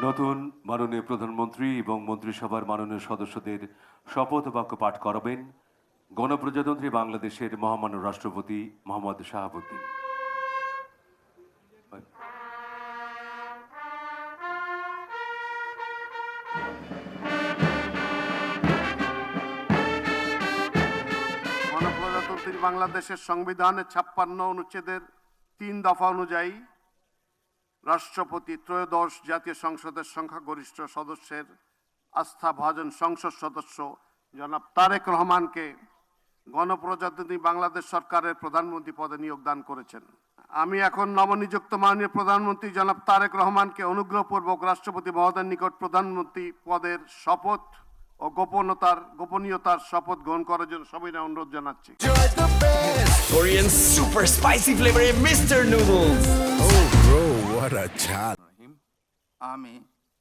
নতুন মাননীয় প্রধানমন্ত্রী এবং মন্ত্রিসভার মাননীয় সদস্যদের শপথ বাক্য পাঠ করাবেন গণপ্রজাতন্ত্রী বাংলাদেশের মহামান্য রাষ্ট্রপতি মোহাম্মদ শাহাবুদ্দিন। গণপ্রজাতন্ত্রী বাংলাদেশের সংবিধানের 56 অনুচ্ছেদের 3 দফা অনুযায়ী রাষ্ট্রপতি ত্রয়োদশ জাতীয় সংসদের সংখ্যাগরিষ্ঠ সদস্যের আস্থাভাজন সংসদ সদস্য জনাব তারেক রহমানকে গণপ্রজাতন্ত্রী বাংলাদেশ সরকারের প্রধানমন্ত্রী পদে নিয়োগদান করেছেন। আমি এখন নবনিযুক্ত মাননীয় প্রধানমন্ত্রী জনাব তারেক রহমানকে অনুগ্রহপূর্বক রাষ্ট্রপতি মহোদয়ের নিকট প্রধানমন্ত্রী পদের শপথ ও গোপনীয়তার শপথ গ্রহণ করার জন্য সবাই অনুরোধ জানাচ্ছি। Korean super spicy flavor Mr. Noodles. Oh bro, what a chat.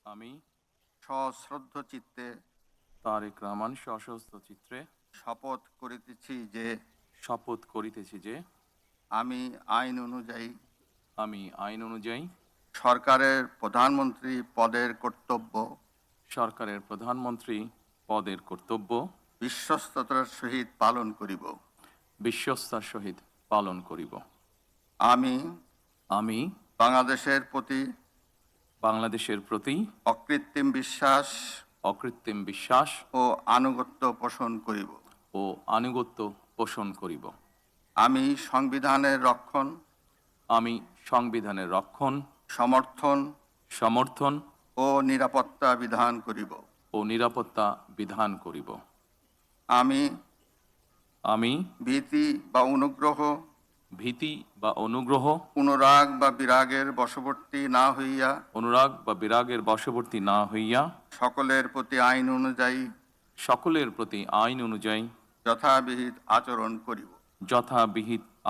আমি সশ্রদ্ধ চিত্তে তারেক রহমান সশস্ত্র চিত্রে শপথ করিতেছি যে আমি আইন অনুযায়ী সরকারের প্রধানমন্ত্রী পদের কর্তব্য বিশ্বস্ততার সহিত পালন করিব। আমি বাংলাদেশের প্রতি অকৃত্রিম বিশ্বাস ও আনুগত্য পোষণ করিব। আমি সংবিধানের রক্ষণ সমর্থন ও নিরাপত্তা বিধান করিব। আমি ভীতি বা অনুগ্রহ অনুরাগ বা বিরাগের বশবর্তী না হইয়া সকলের প্রতি আইন অনুযায়ী যথাবিহিত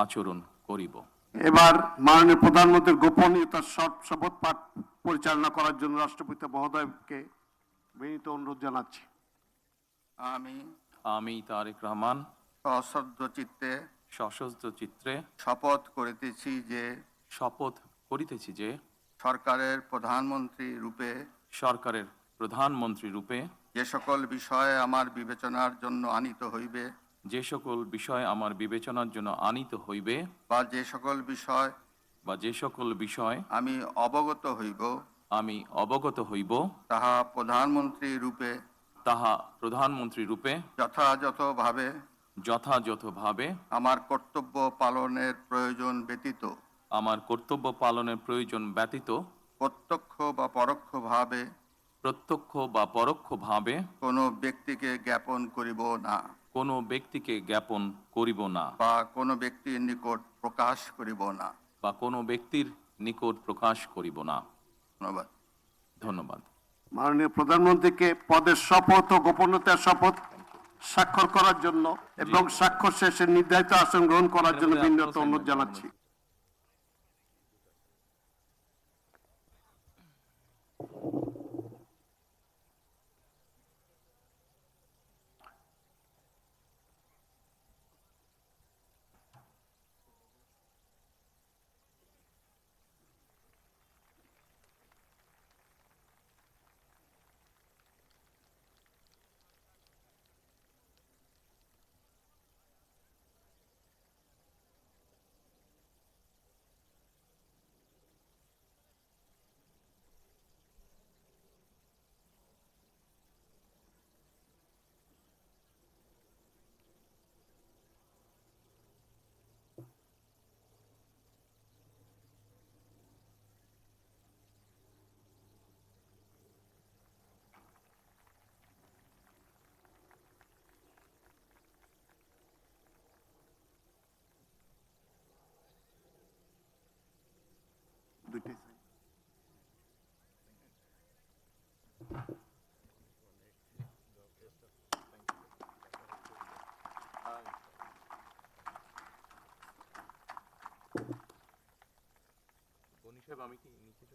আচরণ করিব। এবার মাননীয় প্রধানমন্ত্রীর গোপনীয়তার শপথ পাঠ পরিচালনা করার জন্য রাষ্ট্রপতি মহোদয়কে বিনীত অনুরোধ জানাচ্ছি। আমি তারেক রহমান সশস্ত্র চিত্রে শপথ করিতেছি যে সরকারের প্রধানমন্ত্রী রূপে যে সকল বিষয় আমার বিবেচনার জন্য আনিত হইবে বা যে সকল বিষয় আমি অবগত হইব তাহা প্রধানমন্ত্রী রূপে যথাযথভাবে আমার কর্তব্য পালনের প্রয়োজন ব্যতীত প্রত্যক্ষ বা পরোক্ষভাবে কোনো ব্যক্তিকে জ্ঞাপন করিব না বা কোনো ব্যক্তির নিকট প্রকাশ করিব না। ধন্যবাদ। মাননীয় প্রধানমন্ত্রীকে পদের শপথ ও গোপনীয়তার শপথ স্বাক্ষর করার জন্য এবং স্বাক্ষর শেষে নির্ধারিত আসন গ্রহণ করার জন্য বিনীত অনুরোধ জানাচ্ছি। আমি কি নিচে